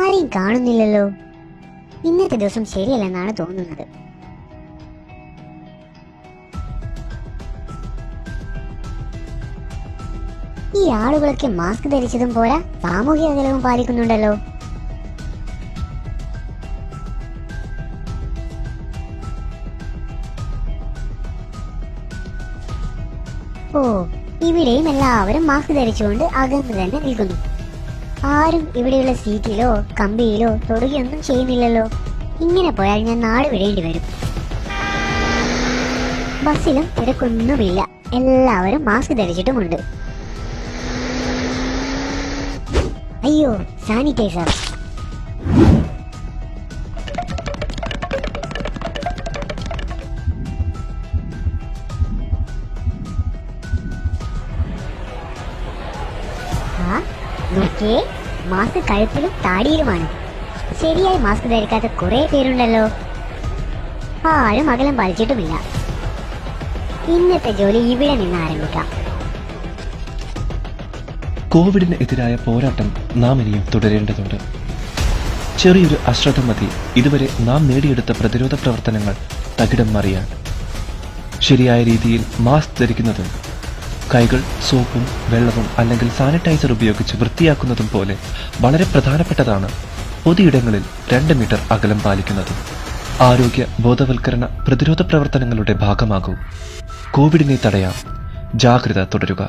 ആരെയും കാണുന്നില്ലല്ലോ. ഇന്നത്തെ ദിവസം ശരിയല്ലെന്നാണ് തോന്നുന്നത്. ഈ ആളുകളൊക്കെ മാസ്ക് ധരിച്ചതും പോരാ, സാമൂഹിക അകലവും പാലിക്കുന്നുണ്ടല്ലോ. ഓ, ഇവിടെയും എല്ലാവരും മാസ്ക് ധരിച്ചുകൊണ്ട് അകന്ന് തന്നെ നിൽക്കുന്നു. ആരും ഇവിടെയുള്ള സീറ്റിലോ കമ്പിയിലോ തൊടുകയൊന്നും ചെയ്യുന്നില്ലല്ലോ. ഇങ്ങനെ പോയാൽ ഞാൻ നാട് വിടേണ്ടി വരും. ബസ്സിലും തിരക്കൊന്നുമില്ല, എല്ലാവരും മാസ്ക് ധരിച്ചിട്ടുമുണ്ട്. അയ്യോ, സാനിറ്റൈസർ. നോക്കിയേ, മാസ്ക് കഴുത്തിലും താടിയിലുമാണ്. ശരിയായി മാസ്ക് ധരിക്കാത്ത കുറെ പേരുണ്ടല്ലോ. ആരും അകലം പാലിച്ചിട്ടുമില്ല. ഇന്നത്തെ ജോലി ഇവിടെ നിന്ന് ആരംഭിക്കാം. കോവിഡിന് എതിരായ പോരാട്ടം നാം ഇനിയും തുടരേണ്ടതുണ്ട്. ചെറിയൊരു അശ്രദ്ധ മതി ഇതുവരെ നാം നേടിയെടുത്ത പ്രതിരോധ പ്രവർത്തനങ്ങൾ തകിടം മറിയാൻ. ശരിയായ രീതിയിൽ മാസ്ക് ധരിക്കുന്നതും കൈകൾ സോപ്പും വെള്ളവും അല്ലെങ്കിൽ സാനിറ്റൈസർ ഉപയോഗിച്ച് വൃത്തിയാക്കുന്നതും പോലെ വളരെ പ്രധാനപ്പെട്ടതാണ്. പൊതുയിടങ്ങളിൽ 2 മീറ്റർ അകലം പാലിക്കുന്നതും. ആരോഗ്യ ബോധവൽക്കരണ പ്രതിരോധ പ്രവർത്തനങ്ങളുടെ ഭാഗമാകൂ. കോവിഡിനെ തടയാം. ജാഗ്രത തുടരുക.